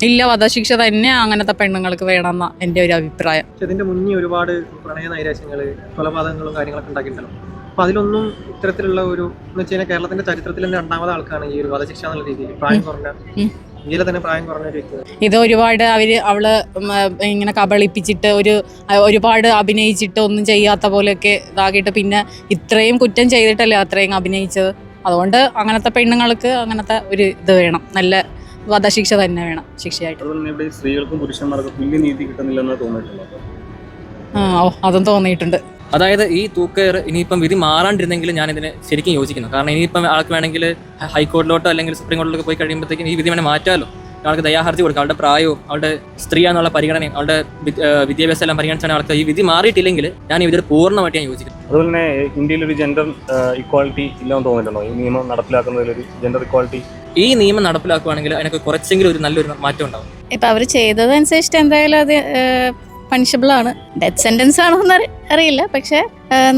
ഇല്ല, വധശിക്ഷ തന്നെ അങ്ങനത്തെ പെണ്ണുങ്ങൾക്ക് വേണമെന്ന എൻ്റെ ഒരു അഭിപ്രായം. ഇതിന്റെ മുന്നേ ഒരുപാട് പ്രണയ നൈരാശ്യങ്ങള്, കൊലപാതകങ്ങളും കാര്യങ്ങളൊക്കെ ഉണ്ടാക്കിയിട്ടുണ്ടല്ലോ. അപ്പൊ അതിലൊന്നും ഇത്തരത്തിലുള്ള ഒരു എന്ന് വെച്ച് കഴിഞ്ഞാൽ കേരളത്തിന്റെ ചരിത്രത്തിൽ തന്നെ രണ്ടാമത് ആൾക്കാണ് ഈ ഒരു വധശിക്ഷ എന്നുള്ള രീതിയിൽ പ്രായം കുറഞ്ഞ, ഇന്ത്യയിലെ തന്നെ പ്രായം കുറഞ്ഞ ഒരു വ്യക്തി. ഇത് ഒരുപാട് അവള് ഇങ്ങനെ കബളിപ്പിച്ചിട്ട് ഒരുപാട് അഭിനയിച്ചിട്ട് ഒന്നും ചെയ്യാത്ത പോലെയൊക്കെ ഇതാക്കിയിട്ട് പിന്നെ ഇത്രയും കുറ്റം ചെയ്തിട്ടല്ലേ അത്രയും അഭിനയിച്ചത്. അതുകൊണ്ട് അങ്ങനത്തെ പെണ്ണുങ്ങൾക്ക് അങ്ങനത്തെ ഒരു ഇത് വേണം, നല്ല വധശിക്ഷ തന്നെ വേണം ശിക്ഷയായിട്ട്. സ്ത്രീകൾക്കും പുരുഷന്മാർക്കും തുല്യ നീതി കിട്ടുന്നില്ലെന്ന് തോന്നിയിട്ടുണ്ടോ? അതും തോന്നിയിട്ടുണ്ട്. അതായത് ഈ തൂക്കയർ ഇനിയിപ്പം വിധി മാറാണ്ടിരുന്നെങ്കിൽ ഞാൻ ഇതിനെ ശരിക്കും യോജിക്കുന്നു. കാരണം ഇനിയിപ്പം ആൾക്ക് വേണമെങ്കിൽ ഹൈക്കോടതിയിലോട്ടോ അല്ലെങ്കിൽ സുപ്രീം കോടതിയിലൊക്കെ പോയി കഴിയുമ്പോഴത്തേക്കും ഈ വിധി വേണേൽ മാറ്റാമല്ലോ. ആൾക്ക് ദയാഹർജി കൊടുക്കാം. അവളുടെ പ്രായവും അവളുടെ സ്ത്രീയാന്നുള്ള പരിഗണനയും അവളുടെ വിദ്യാഭ്യാസം എല്ലാം പരിഗണിച്ചാണ് ആൾക്ക് ഈ വിധി മാറിയിട്ടില്ലെങ്കിൽ ഞാൻ ഈ വിധി പൂർണ്ണമായിട്ട് ഞാൻ യോജിക്കുന്നു. അതുപോലെ തന്നെ ഇന്ത്യയിലൊരു ജെൻഡർ ഇക്വാളിറ്റി ഇല്ലെന്ന് തോന്നിയിട്ടുണ്ടോ? ഈ നിയമം നടപ്പിലാക്കുന്നതിലൊരു ജെൻഡർ ഇക്വാളിറ്റി ഈ നിയമം നടപ്പിലാക്കുകയാണെങ്കിൽ അതിനൊക്കെ കുറച്ചെങ്കിലും ഒരു നല്ലൊരു മാറ്റം ഉണ്ടാവും. ഇപ്പം അവർ ചെയ്തതനുസരിച്ചിട്ട് എന്തായാലും അത് പണിഷബിൾ ആണ്. ഡെത്ത് സെന്റൻസ് ആണോ എന്ന് അറിയില്ല, പക്ഷേ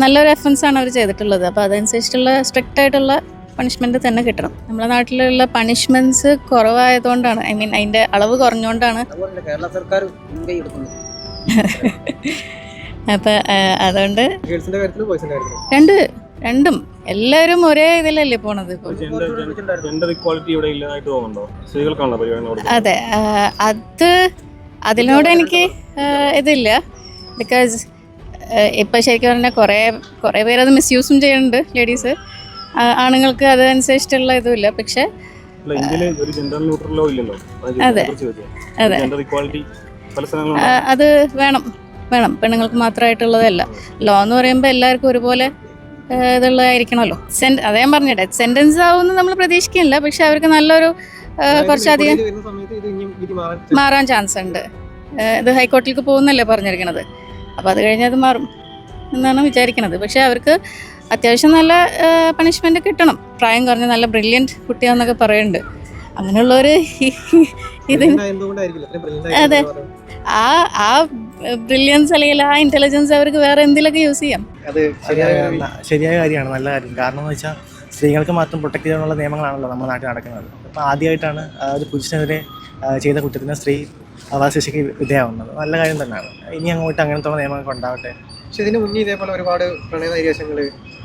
നല്ലൊരു ഒഫൻസ് ആണ് അവർ ചെയ്തിട്ടുള്ളത്. അപ്പോൾ അതനുസരിച്ചിട്ടുള്ള സ്ട്രിക്റ്റ് ആയിട്ടുള്ള പണിഷ്മെന്റ് തന്നെ കിട്ടണം. നമ്മുടെ നാട്ടിലുള്ള പണിഷ്മെന്റ്സ് കുറവായതുകൊണ്ടാണ്, ഐ മീൻ അതിന്റെ അളവ് കുറഞ്ഞുകൊണ്ടാണ്. കേരള സർക്കാർ അപ്പൊ അതുകൊണ്ട് രണ്ടും എല്ലാവരും ഒരേ ഇതിലല്ലേ പോണത്. ജെൻഡർ ഇക്വാളിറ്റി ഇവിടെ ഇല്ലാതായിട്ട് തോന്നുന്നുണ്ടോ? സ്ത്രീകൾക്കാണല്ലോ പരിഗണന. അതെ, അതിനോട് എനിക്ക് ഇതില്ല. ബിക്കോസ് ഇപ്പം ശരിക്കും പറഞ്ഞാൽ കുറേ പേരത് മിസ്യൂസും ചെയ്യുന്നുണ്ട് ലേഡീസ്. ആണുങ്ങൾക്ക് അതനുസരിച്ചിട്ടുള്ള ഇതുമില്ല. പക്ഷെ അതെ അതെ അത് വേണം പെണ്ണുങ്ങൾക്ക് മാത്രമായിട്ടുള്ളതല്ല. ലോ എന്ന് പറയുമ്പോൾ എല്ലാവർക്കും ഒരുപോലെ ഇതുള്ളതായിരിക്കണമല്ലോ. അതേ ഞാൻ പറഞ്ഞ ഡെത്ത് സെന്റൻസ് ആവുമെന്ന് നമ്മൾ പ്രതീക്ഷിക്കുന്നില്ല. പക്ഷെ അവർക്ക് നല്ലൊരു കുറച്ചധികം മാറാൻ ചാൻസ് ഉണ്ട്. ഇത് ഹൈക്കോടതിയിലേക്ക് പോകുന്നല്ലേ പറഞ്ഞിരിക്കണത്. അപ്പോൾ അത് കഴിഞ്ഞാൽ അത് മാറും എന്നാണ് വിചാരിക്കണത്. പക്ഷെ അവർക്ക് അത്യാവശ്യം നല്ല പണിഷ്മെന്റ് കിട്ടണം. പ്രായം കുറഞ്ഞ നല്ല ബ്രില്യൻറ്റ് കുട്ടിയാന്നൊക്കെ പറയുന്നുണ്ട്. അങ്ങനെയുള്ളവർ അതെ, ആ ബ്രില്യൻസ് അല്ലെങ്കിൽ ആ ഇന്റലിജൻസ് അവർക്ക് വേറെ എന്തിലൊക്കെ യൂസ് ചെയ്യാം. അത് ശരിയായ കാര്യമാണ്, നല്ല കാര്യം. കാരണം എന്ന് വെച്ചാൽ സ്ത്രീകൾക്ക് മാത്രം പ്രൊട്ടക്ട് ചെയ്യാനുള്ള നിയമങ്ങളാണല്ലോ നമ്മുടെ നാട്ടിൽ നടക്കുന്നത്. അപ്പോൾ ആദ്യമായിട്ടാണ് ഒരു പുരുഷനെതിരെ ചെയ്ത കുറ്റത്തിന് സ്ത്രീ വധശിക്ഷയ്ക്ക് വിധേയമാവുന്നത്. നല്ല കാര്യം തന്നെയാണ്. ഇനി അങ്ങോട്ട് അങ്ങനത്തെ നിയമങ്ങളൊക്കെ ഉണ്ടാവട്ടെ. പക്ഷെ ഇതിന് മുന്നേ ഇതേപോലെ ഒരുപാട് പ്രണയ നൈരാശ്യങ്ങൾ,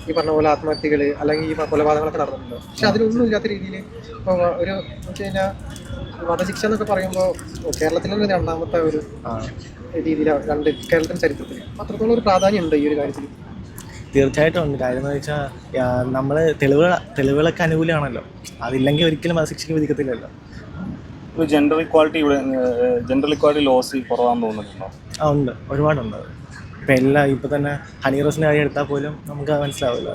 ഈ പറഞ്ഞ പോലെ ആത്മഹത്യകൾ അല്ലെങ്കിൽ ഈ കൊലപാതകങ്ങളൊക്കെ നടന്നിട്ടുണ്ടോ? പക്ഷെ അതിലൊന്നും ഇല്ലാത്ത രീതിയിൽ ഇപ്പോൾ ഒരു വെച്ച് കഴിഞ്ഞാൽ വധശിക്ഷ എന്നൊക്കെ പറയുമ്പോൾ കേരളത്തിൽ തന്നെ രണ്ടാമത്തെ ഒരു രീതിയിൽ കേരളത്തിൻ്റെ ചരിത്രത്തിൽ അത്രത്തോളം ഒരു പ്രാധാന്യം ഉണ്ട് ഈ ഒരു കാര്യത്തിൽ. തീർച്ചയായിട്ടും ഉണ്ട്. കാര്യം എന്ന് വെച്ചാൽ നമ്മൾ തെളിവുകളൊക്കെ അനുകൂലമാണല്ലോ. അതില്ലെങ്കിൽ ഒരിക്കലും വധശിക്ഷയ്ക്ക് വിധിക്കത്തില്ലല്ലോ. ജെൻഡർ ഇക്വാളിറ്റി ലോസ് കുറവാണെന്ന് തോന്നുന്നുണ്ടോ? ഉണ്ട്, ഒരുപാടുണ്ട്. ഇപ്പം തന്നെ ഹണി റോസിൻ്റെ കാര്യം എടുത്താൽ പോലും നമുക്ക് മനസ്സിലാവില്ല.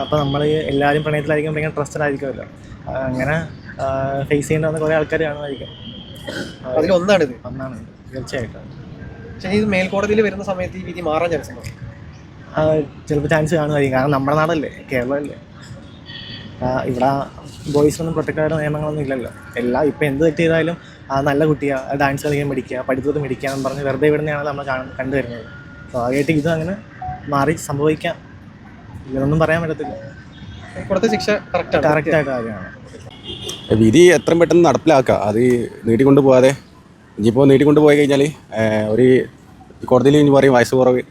അപ്പോൾ നമ്മൾ എല്ലാവരും പ്രണയത്തിലായിരിക്കും, ഭയങ്കര ട്രസ്റ്റഡ് ആയിരിക്കുമല്ലോ. അങ്ങനെ ഫേസ് ചെയ്യേണ്ട വന്ന കുറേ ആൾക്കാർ കാണുമായിരിക്കും. ഒന്നാണ് തീർച്ചയായിട്ടും. പക്ഷേ ഇത് മേൽക്കോടതിയിൽ വരുന്ന സമയത്ത് ഈ വിധി മാറാൻ ചാൻസ് ഉണ്ടോ? ചിലപ്പോൾ ചാൻസ് കാണുമായിരിക്കും. കാരണം നമ്മുടെ നാടല്ലേ, കേരളമല്ലേ. ഇവിടെ ബോയ്സിനൊന്നും പ്രൊട്ടക്റ്റായിട്ട് നിയമങ്ങളൊന്നും ഇല്ലല്ലോ. ഇപ്പം എന്ത് തെറ്റ് ചെയ്താലും നല്ല കുട്ടിയാണ്, ഡാൻസ് കളിക്കാൻ പഠിക്കുക, പഠിത്തത്തിൽ പഠിക്കുക എന്ന് പറഞ്ഞ് വെറുതെ വിടുന്നതാണ് നമ്മൾ കണ്ടുവരുന്നത്. സ്വാഭാവികമായിട്ട് ഇതും അങ്ങനെ മാറി സംഭവിക്കാം, ഇതൊന്നും പറയാൻ പറ്റത്തില്ല. കൊടുത്ത ശിക്ഷ കറക്റ്റായിട്ട് കാര്യമാണ്. വിധി എത്രയും പെട്ടെന്ന് നടപ്പിലാക്കുക. അത് നീട്ടിക്കൊണ്ട് പോകാതെ, ഇനിയിപ്പോൾ നീട്ടിക്കൊണ്ട് പോയി കഴിഞ്ഞാൽ ഒരു കോടതിയിൽ ഇനി പറയും വയസ്സ് കുറവ്,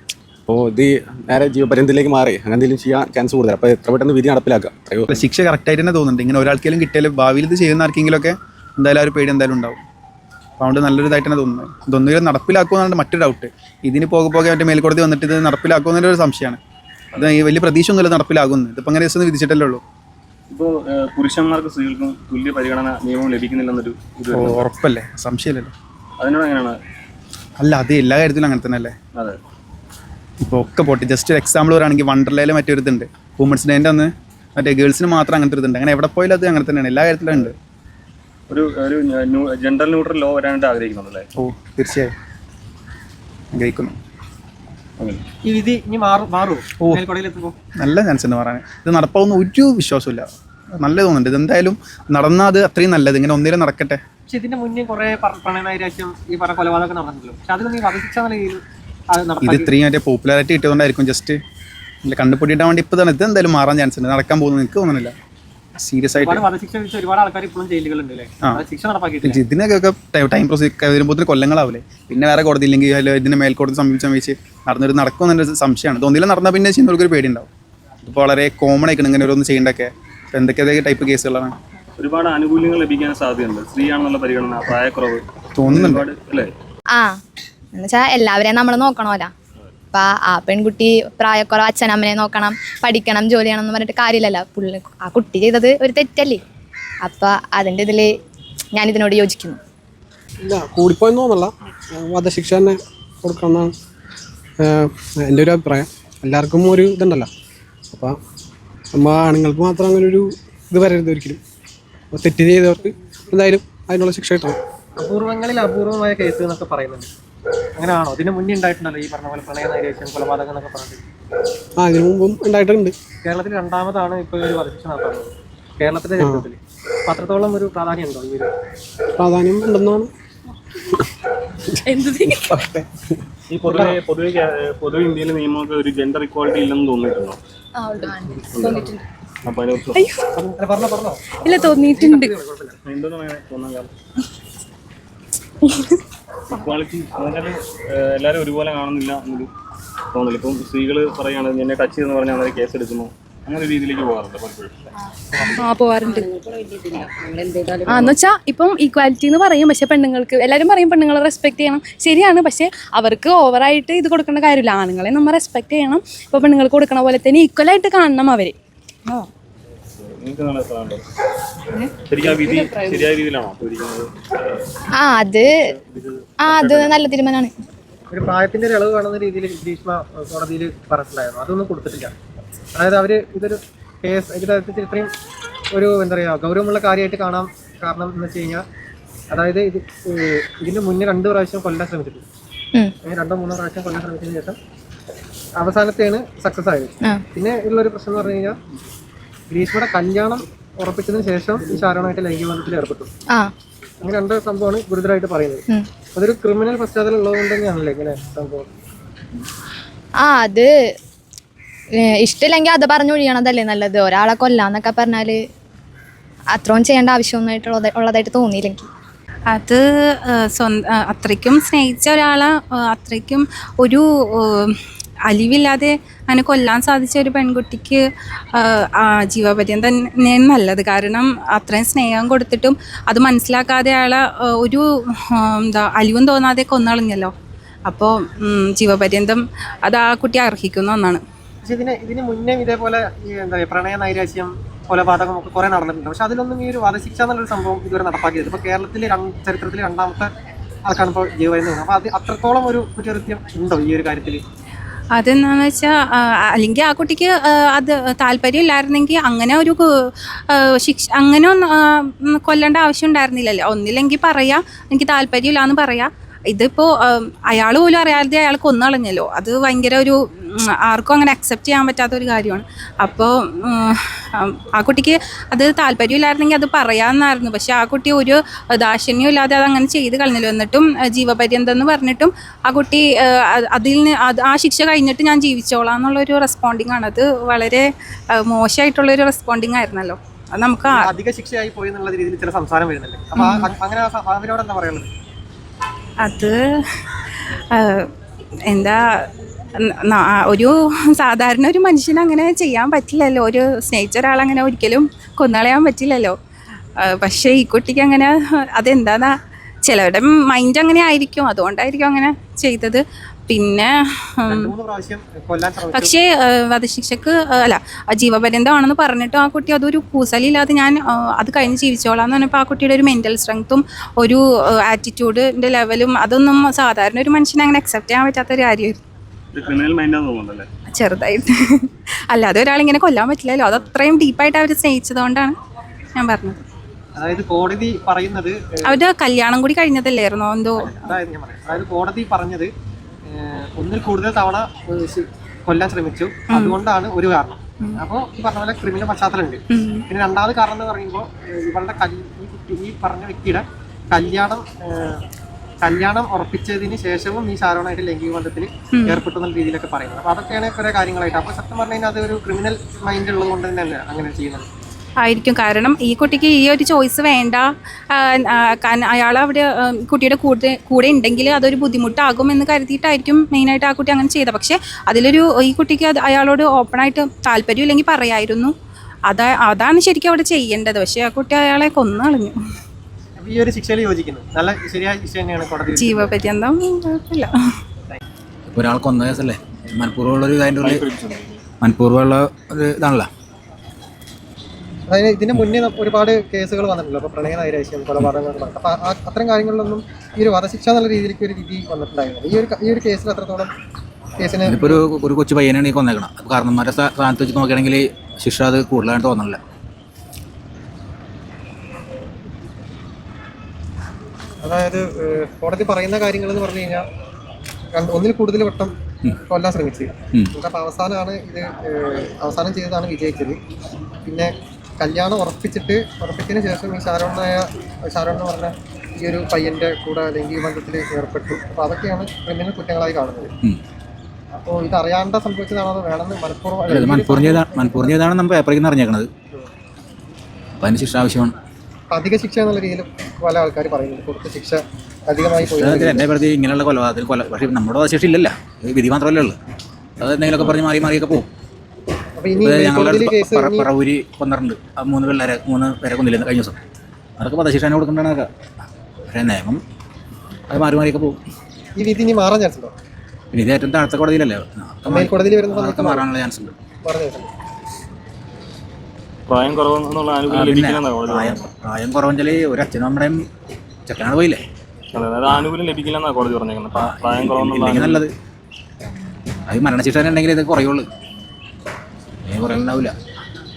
അപ്പോൾ ഇത് നേരെ ജീവപര്യന്തത്തിലേക്ക് മാറി അങ്ങനെ എന്തെങ്കിലും ചെയ്യാൻ ചാൻസ് കൂടുതൽ. അപ്പോൾ എത്ര പെട്ടെന്ന് വിധി നടപ്പിലാക്കുക. ശിക്ഷ കറക്റ്റായിട്ട് തന്നെ തോന്നുന്നുണ്ട്. ഇങ്ങനെ ഒരാൾക്കെങ്കിലും കിട്ടിയാലും ഭാവിയിൽ ഇത് ചെയ്യുന്ന ആർക്കെങ്കിലുമൊക്കെ എന്തായാലും ആ ഒരു പേടി എന്തായാലും ഉണ്ടാവും. അപ്പോൾ അതുകൊണ്ട് നല്ലൊരു ഇതായിട്ട് തന്നെ തോന്നുന്നത്. ഇതൊന്നും നടപ്പിലാക്കുമെന്നാണ് മറ്റൊരു ഡൗട്ട്. ഇതിന് പോകെ മറ്റേ മേൽക്കോടതി വന്നിട്ട് ഇത് നടപ്പിലാക്കുമെന്നൊരു സംശയമാണ്. അത് ഈ വലിയ പ്രതീക്ഷ ഒന്നുമില്ല നടപ്പിലാകുന്നത്. ഇതിപ്പോൾ അങ്ങനെ ദിവസം വിധിച്ചിട്ടല്ലേ ഉള്ളൂ. ഇപ്പോൾ പുരുഷന്മാർക്ക് സ്ത്രീകൾക്കും തുല്യ പരിഗണന നിയമം ലഭിക്കുന്നില്ലെന്നൊരു ഉറപ്പല്ലേ, സംശയമില്ലല്ലോ. അതിനോട് എങ്ങനെയാണ്? അല്ല, അത് എല്ലാ കാര്യത്തിലും അങ്ങനെ തന്നെ അല്ലേ. അതെ, ഇപ്പോൾ ഒക്കെ പോട്ടെ. ജസ്റ്റ് ഒരു എക്സാമ്പിൾ പറയുകയാണെങ്കിൽ വണ്ടർലയിൽ മറ്റൊരു ഇതുണ്ട്, വുമൻസ് ഡേൻ്റെ അന്ന് മറ്റേ ഗേൾസിന് മാത്രം അങ്ങനത്തെ ഒരു ഇതുണ്ട്. അങ്ങനെ എവിടെ പോയാലും അത് അങ്ങനെ തന്നെയാണ്, എല്ലാ കാര്യത്തിലും ഉണ്ട്. ഒരു ജെൻഡർ ന്യൂട്രൽ ലോ വരാനായിട്ട് ആഗ്രഹിക്കുന്നുണ്ടല്ലേ? തീർച്ചയായും ആഗ്രഹിക്കുന്നു. ഈ വിധി ഇനി മാറുമോ? നല്ല ചാൻസ് ഉണ്ട് മാറാൻ. ഇത് നടപ്പാവുന്ന ഒരു വിശ്വാസമില്ല. നല്ല തോന്നുന്നുണ്ട്. ഇതെന്തായാലും നടന്നാൽ അത് അത്രയും നല്ലത്. ഇങ്ങനെ ഒന്നേലും നടക്കട്ടെ. പക്ഷെ ഇതിന്റെ മുന്നേ കുറെ പ്രണയ നൈരാശ്യം, ഈ പറഞ്ഞ കൊലപാതകം നടന്നിട്ടുള്ളൂ. പക്ഷെ അതിലൊന്നും ഈ വധശിക്ഷ എന്ന രീതിയിൽ ഇത് ഇത്രയും മറ്റേ പോപ്പുലാരിറ്റി കിട്ടിയതുകൊണ്ടായിരിക്കും. ജസ്റ്റ് കണ്ടുപിടിയിട്ടാൻ വേണ്ടി ഇപ്പോൾ തന്നെ ഇത് എന്തായാലും മാറാൻ ചാൻസ് ഉണ്ട്. നടക്കാൻ പോകുന്നത് എനിക്ക് തോന്നുന്നില്ല. സീരിയസ് ആയിട്ട് ഒരുപാട് വധശിക്ഷ വിധിച്ച ഒരുപാട് ആൾക്കാർ ഇപ്പോഴും ജയിലുകളുണ്ട് അല്ലേ? ശിക്ഷ നടപ്പാക്കിയിട്ടില്ല. ഇതിനൊക്കെ ടൈം പ്രോസസ് വരുമ്പോൾ കൊല്ലങ്ങളാവില്ലേ? പിന്നെ വേറെ കോടതി ഇല്ലെങ്കിൽ അല്ല ഇതിന് മേൽക്കോടതി സമീപിച്ച് നടന്നൊരു നടക്കുമെന്നൊരു സംശയമാണ്. ഇതൊന്നിലും നടന്നാൽ പിന്നെ ചെയ്യുന്നവർക്കൊരു പേടിയുണ്ടാവും. ഇപ്പോൾ വളരെ കോമൺ ആയിക്കണം ഇങ്ങനെ ഓരോന്ന് ചെയ്യേണ്ടതൊക്കെ. അപ്പോൾ എന്തൊക്കെ ടൈപ്പ് കേസുകളാണ്? ഒരുപാട് ആനുകൂല്യങ്ങൾ ലഭിക്കാൻ സാധ്യതയുണ്ട്. സ്ത്രീയാണെന്നുള്ള പരിഗണന, പ്രായക്കുറവ് തോന്നുന്നുണ്ട് അല്ലേ? എന്നുവെച്ചാൽ എല്ലാവരെയും നമ്മൾ നോക്കണമല്ലോ. അപ്പം ആ പെൺകുട്ടി പ്രായക്കുറവ്, അച്ഛനമ്മനെ നോക്കണം, പഠിക്കണം, ജോലി ചെയ്യണം എന്ന് പറഞ്ഞിട്ട് കാര്യമില്ലല്ലോ. ആ കുട്ടി ചെയ്തത് ഒരു തെറ്റല്ലേ? അപ്പം അതിൻ്റെ ഇതിൽ ഞാനിതിനോട് യോജിക്കുന്നു. ഇല്ല, കൂടിപ്പോയെന്ന് തോന്നല്ല, വധശിക്ഷ തന്നെ കൊടുക്കണമെന്നാണ് എൻ്റെ ഒരു അഭിപ്രായം. എല്ലാവർക്കും ഒരു ഇതുണ്ടല്ലോ, അപ്പോൾ നമ്മൾ ആണുങ്ങൾക്ക് മാത്രം അങ്ങനെ ഒരു ഇത് വരരുത് ഒരിക്കലും. അപ്പോൾ തെറ്റ് ചെയ്തവർക്ക് എന്തായാലും അതിനുള്ള ശിക്ഷ കിട്ടണം. അപൂർവങ്ങളിൽ അപൂർവമായ കേസ് എന്നൊക്കെ പറയുന്നുണ്ട്. അങ്ങനെയാണോ? ഇതിന് മുന്നേ ഉണ്ടായിട്ടുണ്ടല്ലോ ഈ പറഞ്ഞ പോലെ പ്രണയ നൈരാശ്യം, കൊലപാതകം എന്നൊക്കെ പറഞ്ഞിട്ട്? അതിനു മുമ്പും ഉണ്ടായിട്ടുണ്ട്. കേരളത്തിൽ രണ്ടാമതാണ് ഇപ്പോൾ ഒരു വധശിക്ഷ നടത്തുന്നത് കേരളത്തിലെ ചരിത്രത്തിൽ. അപ്പം അത്രത്തോളം ഒരു പ്രാധാന്യം ഉണ്ടോ ഈ ഒരു? പ്രാധാന്യം ഉണ്ടെന്നാണ് ഈ പൊതുവെ ഇന്ത്യയിലെ നിയമമൊക്കെ ഒരു ജെൻഡർ ഇക്വാളിറ്റി ഇല്ലെന്ന് തോന്നിയിട്ടുണ്ടോ? അപ്പൊ പറഞ്ഞോ. ഇല്ല, തോന്നിയിട്ടുണ്ട്. എന്താണ് തോന്നാൻ? ഇക്വാളിറ്റി എല്ലാവരും ഒരുപോലെ കാണുന്നില്ല എന്നൊരു തോന്നില്ല. ഇപ്പം സ്ത്രീകൾ പറയുകയാണ് എന്നെ ടച്ച് ചെയ്തെന്ന് പറഞ്ഞാൽ അങ്ങനെ കേസ് എടുക്കുന്നു, അങ്ങനെ രീതിയിലേക്ക് പോകാറുണ്ട് പലപ്പോഴും. പോവാറുണ്ട്. എന്ന് വെച്ചാൽ ഇപ്പം ഈക്വാലിറ്റി എന്ന് പറയും, പക്ഷെ പെണ്ണുങ്ങൾക്ക് എല്ലാവരും പറയും പെണ്ണുങ്ങളെ റെസ്പെക്ട് ചെയ്യണം. ശരിയാണ്, പക്ഷെ അവർക്ക് ഓവറായിട്ട് ഇത് കൊടുക്കേണ്ട കാര്യമില്ല. ആണുങ്ങളെ നമ്മൾ റെസ്പെക്ട് ചെയ്യണം. ഇപ്പോൾ പെണ്ണുങ്ങൾക്ക് കൊടുക്കണ പോലെ തന്നെ ഈക്വലായിട്ട് കാണണം അവർ. അത് നല്ല തീരുമാനമാണ്. ഒരു പ്രായത്തിന്റെ ഒരു ഇളവ് വേണമെന്ന രീതിയിൽ ഗ്രീഷ്മ കോടതിയിൽ പറഞ്ഞിട്ടുണ്ടായിരുന്നു. അതൊന്നും കൊടുത്തിട്ടില്ല. അതായത് അവർ ഇതൊരു കേസ് ഇതിനകത്ത് ഇത്രയും ഒരു എന്താ പറയുക ഗൗരവമുള്ള കാര്യമായിട്ട് കാണാം. കാരണം എന്ന് വെച്ച് കഴിഞ്ഞാൽ, അതായത് ഇതിന് മുന്നേ 2 പ്രാവശ്യം കൊല്ലാൻ ശ്രമിച്ചിട്ടുണ്ട്. 2-3 പ്രാവശ്യം കൊല്ലാൻ ശ്രമിച്ചതിന് ശേഷം അവസാനത്തെയാണ് സക്സസ് ആയത്. പിന്നെ ഉള്ളൊരു പ്രശ്നം എന്ന് പറഞ്ഞു കഴിഞ്ഞാൽ, ഗ്രീഷ്മയുടെ കല്യാണം ഉറപ്പിച്ചതിന് ശേഷം ഈ ഷാരോണായിട്ട് ലൈംഗിക ബന്ധത്തിൽ ഏർപ്പെട്ടു. അങ്ങനെ 2 സംഭവമാണ് ഗുരുതരമായിട്ട് പറയുന്നത്. അതൊരു ക്രിമിനൽ പശ്ചാത്തലം ഉള്ളതുകൊണ്ട് തന്നെയാണല്ലേ ഇങ്ങനെ സംഭവം? അത് ഇഷ്ടമില്ലെങ്കിൽ അത് പറഞ്ഞൊഴിയണതല്ലേ നല്ലത്. ഒരാളെ കൊല്ലാന്നൊക്കെ പറഞ്ഞാല് അത്രയും ചെയ്യേണ്ട ആവശ്യമൊന്നുമായിട്ടുള്ളതായിട്ട് തോന്നിയില്ലെങ്കിൽ അത് അത്രയ്ക്കും സ്നേഹിച്ച ഒരാളെ അത്രയ്ക്കും ഒരു അലിവില്ലാതെ അങ്ങനെ കൊല്ലാൻ സാധിച്ച ഒരു പെൺകുട്ടിക്ക് ജീവപര്യന്തം തന്നെ നല്ലത്. കാരണം അത്രയും സ്നേഹം കൊടുത്തിട്ടും അത് മനസ്സിലാക്കാതെ അയാളെ ഒരു അലിവും തോന്നാതെ കൊന്നളഞ്ഞല്ലോ. അപ്പോൾ ജീവപര്യന്തം അത് ആ കുട്ടി അർഹിക്കുന്ന ഒന്നാണ്. പക്ഷെ ഇതിന് മുന്നേ ഇതേപോലെ എന്താ പറയുക പ്രണയ നൈരാശ്യം, കൊലപാതകം ഒക്കെ കുറെ നടന്നിട്ടുണ്ട്. പക്ഷെ അതിലൊന്നും ഈ ഒരു വധശിക്ഷ എന്നുള്ളൊരു സംഭവം ഇതുവരെ നടപ്പാക്കിയത്. ഇപ്പോൾ കേരളത്തിലെ ചരിത്രത്തിൽ 2ാമത്തെ ആൾക്കാണ് ഇപ്പോൾ ജീവപര്യന്തം. അപ്പോൾ അത് അത്രത്തോളം ഒരു കുറ്റകൃത്യം ഉണ്ടോ ഈ ഒരു കാര്യത്തിൽ? അതെന്താണെന്ന് വെച്ചാൽ, അല്ലെങ്കിൽ ആ കുട്ടിക്ക് അത് താല്പര്യം ഇല്ലായിരുന്നെങ്കിൽ അങ്ങനെ ഒരു ശിക്ഷ അങ്ങനെ കൊല്ലേണ്ട ആവശ്യം ഉണ്ടായിരുന്നില്ലല്ലോ. ഒന്നില്ലെങ്കിൽ പറയാം എനിക്ക് താല്പര്യമില്ല എന്ന് പറയാം. ഇതിപ്പോൾ അയാൾ പോലും അറിയാതെ അയാൾ കൊന്നളഞ്ഞല്ലോ. അത് ഭയങ്കര ഒരു ആർക്കും അങ്ങനെ അക്സെപ്റ്റ് ചെയ്യാൻ പറ്റാത്ത ഒരു കാര്യമാണ്. അപ്പോൾ ആ കുട്ടിക്ക് അത് താല്പര്യമില്ലായിരുന്നെങ്കിൽ അത് പറയാമെന്നായിരുന്നു. പക്ഷെ ആ കുട്ടി ഒരു ദാക്ഷിണ്യം ഇല്ലാതെ അതങ്ങനെ ചെയ്ത് കളഞ്ഞല്ലോ. എന്നിട്ടും ജീവപര്യന്തം എന്ന് പറഞ്ഞിട്ടും ആ കുട്ടി ആ ശിക്ഷ കഴിഞ്ഞിട്ട് ഞാൻ ജീവിച്ചോളാം എന്നുള്ളൊരു റെസ്പോണ്ടിങ് ആണ്. അത് വളരെ മോശമായിട്ടുള്ളൊരു റെസ്പോണ്ടിങ് ആയിരുന്നല്ലോ. അത് നമുക്ക് അധിക ശിക്ഷയായി പോയി എന്നുള്ള രീതിയിൽ ചില സംസാരം വരുന്നില്ലേ? അപ്പോൾ അങ്ങനെ അവരോട് എന്താ പറയുന്നത്? അത് എന്താ, ഒരു സാധാരണ ഒരു മനുഷ്യന് അങ്ങനെ ചെയ്യാൻ പറ്റില്ലല്ലോ. ഒരു സ്നേഹിച്ച ഒരാളങ്ങനെ ഒരിക്കലും കൊന്നളയാൻ പറ്റില്ലല്ലോ. പക്ഷേ ഈ കുട്ടിക്ക് അങ്ങനെ അതെന്താ, ചിലരുടെ മൈൻഡ് അങ്ങനെ ആയിരിക്കും, അതുകൊണ്ടായിരിക്കും അങ്ങനെ ചെയ്തത്. പിന്നെ പക്ഷേ വധശിക്ഷക്ക് അല്ല, ജീവപര്യന്തമാണെന്ന് പറഞ്ഞിട്ടും ആ കുട്ടി അതൊരു കൂസലില്ലാതെ ഞാൻ അത് കഴിഞ്ഞ് ജീവിച്ചോളാം എന്ന് പറഞ്ഞപ്പോൾ ആ കുട്ടിയുടെ ഒരു മെൻ്റൽ സ്ട്രെങ്ത്തും ഒരു ആറ്റിറ്റ്യൂഡിൻ്റെ ലെവലും അതൊന്നും സാധാരണ ഒരു മനുഷ്യനെ അങ്ങനെ അക്സെപ്റ്റ് ചെയ്യാൻ പറ്റാത്തൊരു കാര്യമായിരുന്നു. ചെറുതായിട്ട്. അല്ലാതെ ഒരാളിങ്ങനെ കൊല്ലാൻ പറ്റില്ലല്ലോ. അത് അത്രയും ഡീപ്പായിട്ട് അവർ സ്നേഹിച്ചതുകൊണ്ടാണ് ഞാൻ പറഞ്ഞത്. അതായത് കോടതി പറയുന്നത് അവരുടെ കല്യാണം കൂടി കഴിഞ്ഞതല്ലായിരുന്നോ എന്തോ? അതായത് കോടതി പറഞ്ഞത് ഒന്നിൽ കൂടുതൽ തവണ കൊല്ലാൻ ശ്രമിച്ചു, അതുകൊണ്ടാണ് ഒരു കാരണം. അപ്പോൾ ഈ പറഞ്ഞ പോലെ ക്രിമിനൽ പശ്ചാത്തലം ഉണ്ട്. പിന്നെ 2ാമത് കാരണം എന്ന് പറയുമ്പോൾ ഇവളുടെ ഈ പറഞ്ഞ വ്യക്തിയുടെ കല്യാണം ഉറപ്പിച്ചതിന് ശേഷവും ഈ ഷാരോണായിട്ട് ലൈംഗിക ബന്ധത്തിൽ ഏർപ്പെട്ടു എന്നുള്ള രീതിയിലൊക്കെ പറയുന്നത്. അപ്പോൾ അതൊക്കെയാണ് കുറെ കാര്യങ്ങളായിട്ട്. അപ്പോൾ സത്യം പറഞ്ഞു കഴിഞ്ഞാൽ അത് ഒരു ക്രിമിനൽ മൈൻഡ് ഉള്ളത് കൊണ്ട് തന്നെയല്ല അങ്ങനെ ചെയ്യുന്നത്. ആയിരിക്കും. കാരണം ഈ കുട്ടിക്ക് ഈ ഒരു ചോയ്സ് വേണ്ട, കാരണം അയാൾ അവിടെ കുട്ടിയുടെ കൂടെ ഉണ്ടെങ്കിൽ അതൊരു ബുദ്ധിമുട്ടാകുമെന്ന് കരുതിയിട്ടായിരിക്കും മെയിനായിട്ട് ആ കുട്ടി അങ്ങനെ ചെയ്തത്. പക്ഷേ ഈ കുട്ടിക്ക് അയാളോട് ഓപ്പണായിട്ട് താല്പര്യമില്ലെങ്കിൽ പറയായിരുന്നു. അതാണ് ശരിക്കും അവിടെ ചെയ്യേണ്ടത്. പക്ഷേ ആ കുട്ടി അയാളെ കൊന്നു കളഞ്ഞു. ഈ ഒരു ശിക്ഷയിൽ യോജിക്കുന്നു. നല്ല ശരിയായ ശിക്ഷ തന്നെയാണ് കോടതി. ജീവപര്യന്തം കുഴപ്പമില്ല. ഒരാൾ കൊന്ന കേസല്ലേ, മനഃപൂർവ്വമുള്ളൊരു അതിൻ്റെ ഉള്ളിൽ മനഃപൂർവ്വമുള്ള ഒരു ഇതാണല്ലോ. അതായത് ഇതിന് മുന്നേ ഒരുപാട് കേസുകൾ വന്നിട്ടുണ്ടല്ലോ, അപ്പോൾ പ്രണയ നൈരാശ്യം, കൊലപാതകങ്ങൾ. അപ്പോൾ അത്തരം കാര്യങ്ങളിലൊന്നും ഈ ഒരു വധശിക്ഷ എന്നുള്ള രീതിയിലേക്ക് ഒരു വിധി വന്നിട്ടുണ്ടായിരുന്നു. ഈ ഒരു കേസിൽ എത്രത്തോളം കേസിന് ഇപ്പോൾ ഒരു കൊച്ചു പയ്യനാണ് ഈ കൊന്നേക്കണം. അപ്പോൾ കാരണന്മാരുടെ സ്ഥാനത്ത് വെച്ച് നോക്കുകയാണെങ്കിൽ ശിക്ഷ അത് കൂടുതലായിട്ട് തോന്നണില്ല. അതായത് കോടതി പറയുന്ന കാര്യങ്ങൾ എന്ന് പറഞ്ഞു കഴിഞ്ഞാൽ ഒന്നിൽ കൂടുതൽ വട്ടം കൊല്ലാൻ ശ്രമിച്ചു. അപ്പോൾ അവസാനം ചെയ്തതാണ് വിജയിച്ചത്. പിന്നെ കല്യാണം ഉറപ്പിച്ചതിന് ശേഷം ഈ ഷാരോൺ എന്ന് പറഞ്ഞ ഈ ഒരു പയ്യൻ്റെ കൂടെ ലൈംഗിക ബന്ധത്തിൽ ഏർപ്പെട്ടു. അപ്പോൾ അതൊക്കെയാണ് ക്രിമിനൽ കുറ്റങ്ങളായി കാണുന്നത്. അപ്പോൾ ഇത് അറിയാണ്ട സംഭവിച്ചതാണോ അത് വേണമെന്ന് മനഃപൂർവ്വം ചെയ്താണ് നമ്മൾ പേപ്പറിൽ അറിഞ്ഞേക്കണത്. അപ്പോൾ അതിന് ശിക്ഷ ആവശ്യമാണ്. അധിക ശിക്ഷ എന്നുള്ള രീതിയിൽ പല ആൾക്കാർ പറയുന്നുണ്ട്, കൊടുത്ത ശിക്ഷ അധികമായി പോയി. എൻ്റെ പ്രതി ഇങ്ങനെയുള്ള കൊലപാതകത്തിന് പക്ഷേ നമ്മുടെ വധശിക്ഷ ഇല്ലല്ലോ, വിധി മാത്രമല്ലേ ഉള്ളൂ. അത് എന്തെങ്കിലുമൊക്കെ പറഞ്ഞ് മാറിയൊക്കെ പോകും. ഞങ്ങളുടെ പറവൂരി കൊന്നിട്ടുണ്ട്, 3 പേരെ കൊന്നില്ല കഴിഞ്ഞ ദിവസം. അതൊക്കെ വധശിക്ഷ തന്നെ കൊടുക്കേണ്ടതാണ്. പക്ഷേ നിയമം അത് മാറിയൊക്കെ പോകും. ഈ വിധി ഇനി മാറാൻ ചാൻസ് ഉണ്ടോ? പിന്നെ ഇത് ഏറ്റവും താഴത്തെ കോടതിയിലല്ലേ, കോടതിയിൽ വരുന്ന അതൊക്കെ മാറാനുള്ള ചാൻസ് ഉണ്ട്. പ്രായം കുറവെന്നുള്ള ആനുകൂല്യം ലഭിക്കണം. പ്രായം കുറവെങ്കിൽ ഒരു അച്ഛനും അമ്മയും ചെക്കനാണ് പോയില്ലേ, അതായത് ആനുകൂല്യം ലഭിക്കില്ല എന്നാണ് കോടതി പറഞ്ഞേക്കുന്നത്. പ്രായം കുറവെന്നുള്ള നല്ലത്. അത് മരണശിക്ഷ തന്നെ ഉണ്ടെങ്കിൽ ഇത് കുറയുള്ളൂ, കുറയുണ്ടാവില്ല.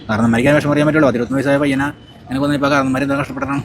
കാരണം മരിക്കാൻ വിഷമം അറിയാൻ പറ്റുള്ളൂ. 21 വയസ്സായ പയ്യനെ എനിക്ക് തോന്നുന്നു ഇപ്പോൾ കാരണന്മാർ എന്താ കഷ്ടപ്പെടണം.